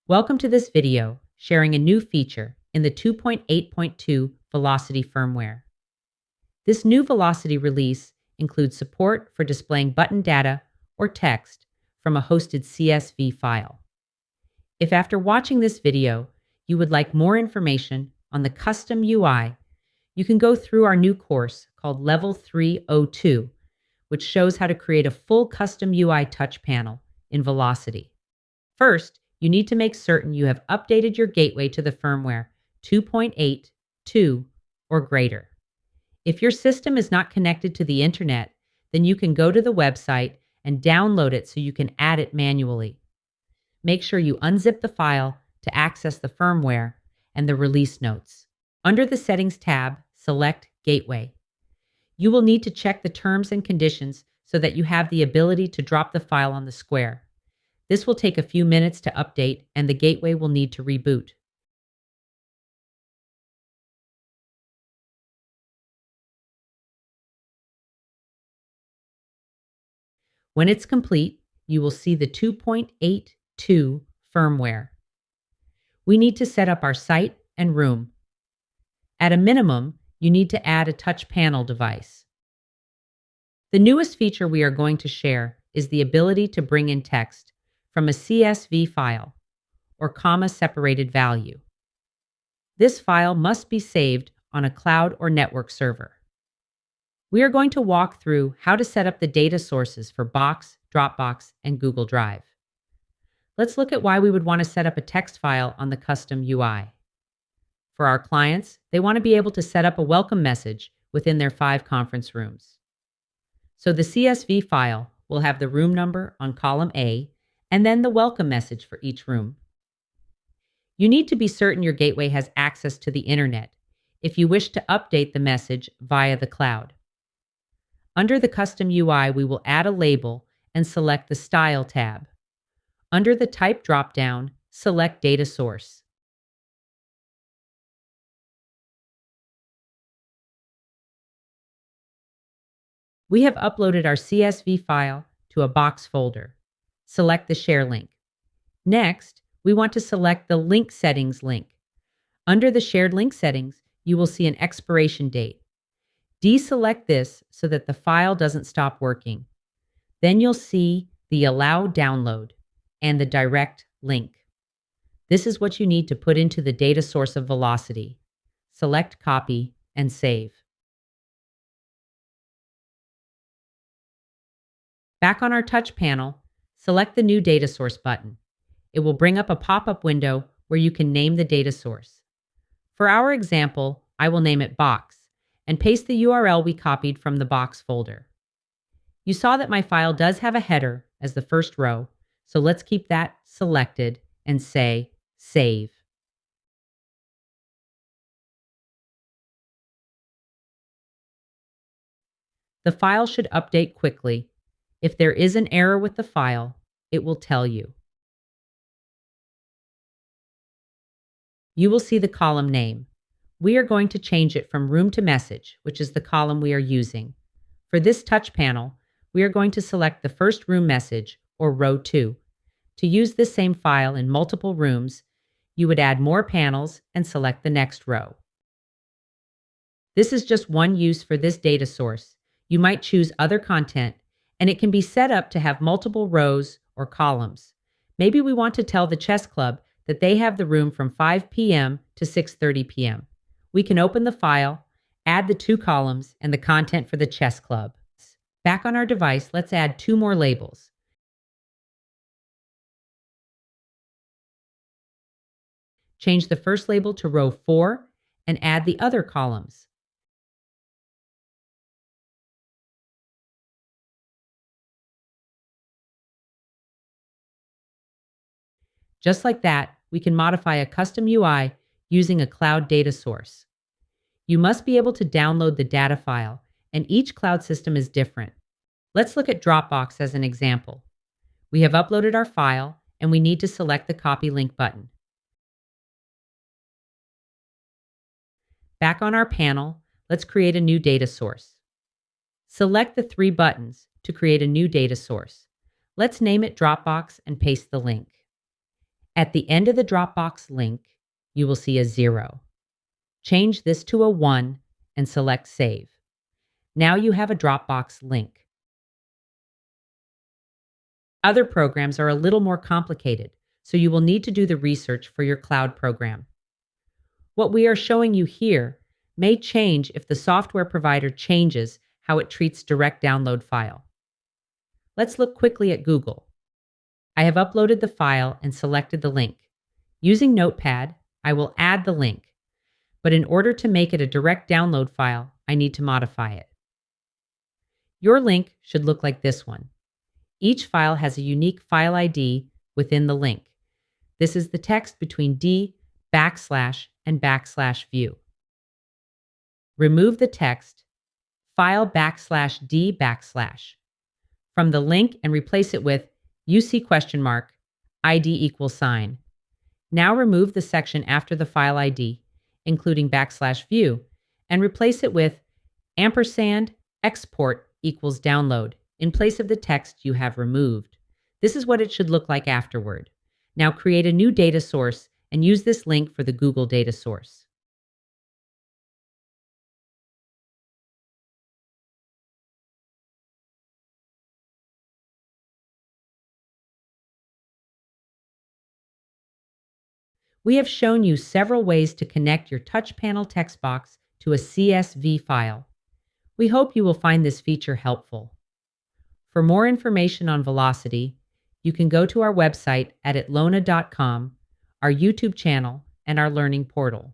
Welcome to this video sharing a new feature in the 2.8.2 Velocity firmware. This new Velocity release includes support for displaying button data or text from a hosted CSV file. If after watching this video you would like more information on the custom UI, you can go through our new course called Level 302, which shows how to create a full custom UI touch panel in Velocity. First, you need to make certain you have updated your gateway to the firmware 2.8.2 or greater. If your system is not connected to the internet, then you can go to the website and download it so you can add it manually. Make sure you unzip the file to access the firmware and the release notes. Under the Settings tab, select Gateway. You will need to check the terms and conditions so that you have the ability to drop the file on the square. This will take a few minutes to update, and the gateway will need to reboot. When it's complete, you will see the 2.8.2 firmware. We need to set up our site and room. At a minimum, you need to add a touch panel device. The newest feature we are going to share is the ability to bring in text from a CSV file, or comma-separated value. This file must be saved on a cloud or network server. We are going to walk through how to set up the data sources for Box, Dropbox, and Google Drive. Let's look at why we would want to set up a text file on the custom UI. For our clients, they want to be able to set up a welcome message within their 5 conference rooms. So the CSV file will have the room number on column A and then the welcome message for each room. You need to be certain your gateway has access to the internet if you wish to update the message via the cloud. Under the custom UI, we will add a label and select the Style tab. Under the Type dropdown, select Data Source. We have uploaded our CSV file to a Box folder. Select the Share link. Next, we want to select the Link Settings link. Under the Shared Link Settings, you will see an expiration date. Deselect this so that the file doesn't stop working. Then you'll see the Allow Download and the Direct Link. This is what you need to put into the data source of Velocity. Select Copy and Save. Back on our touch panel, select the New Data Source button. It will bring up a pop-up window where you can name the data source. For our example, I will name it Box and paste the URL we copied from the Box folder. You saw that my file does have a header as the first row, so let's keep that selected and say Save. The file should update quickly. If there is an error with the file, it will tell you. You will see the column name. We are going to change it from Room to Message, which is the column we are using. For this touch panel, we are going to select the first room message, or row 2. To use this same file in multiple rooms, you would add more panels and select the next row. This is just one use for this data source. You might choose other content, and it can be set up to have multiple rows or columns. Maybe we want to tell the chess club that they have the room from 5 p.m. to 6:30 p.m. We can open the file, add the 2 columns and the content for the chess club. Back on our device, let's add 2 more labels. Change the first label to row 4 and add the other columns. Just like that, we can modify a custom UI using a cloud data source. You must be able to download the data file, and each cloud system is different. Let's look at Dropbox as an example. We have uploaded our file, and we need to select the Copy Link button. Back on our panel, let's create a new data source. Select the 3 buttons to create a new data source. Let's name it Dropbox and paste the link. At the end of the Dropbox link, you will see a 0. Change this to a 1 and select Save. Now you have a Dropbox link. Other programs are a little more complicated, so you will need to do the research for your cloud program. What we are showing you here may change if the software provider changes how it treats direct download file. Let's look quickly at Google. I have uploaded the file and selected the link. Using Notepad, I will add the link, but in order to make it a direct download file, I need to modify it. Your link should look like this one. Each file has a unique file ID within the link. This is the text between D / and \view. Remove the text file \d / from the link and replace it with UC ? ID =. Now remove the section after the file ID, including \view, and replace it with &export = download in place of the text you have removed. This is what it should look like afterward. Now create a new data source and use this link for the Google data source. We have shown you several ways to connect your touch panel text box to a CSV file. We hope you will find this feature helpful. For more information on Velocity, you can go to our website at atlona.com, our YouTube channel, and our learning portal.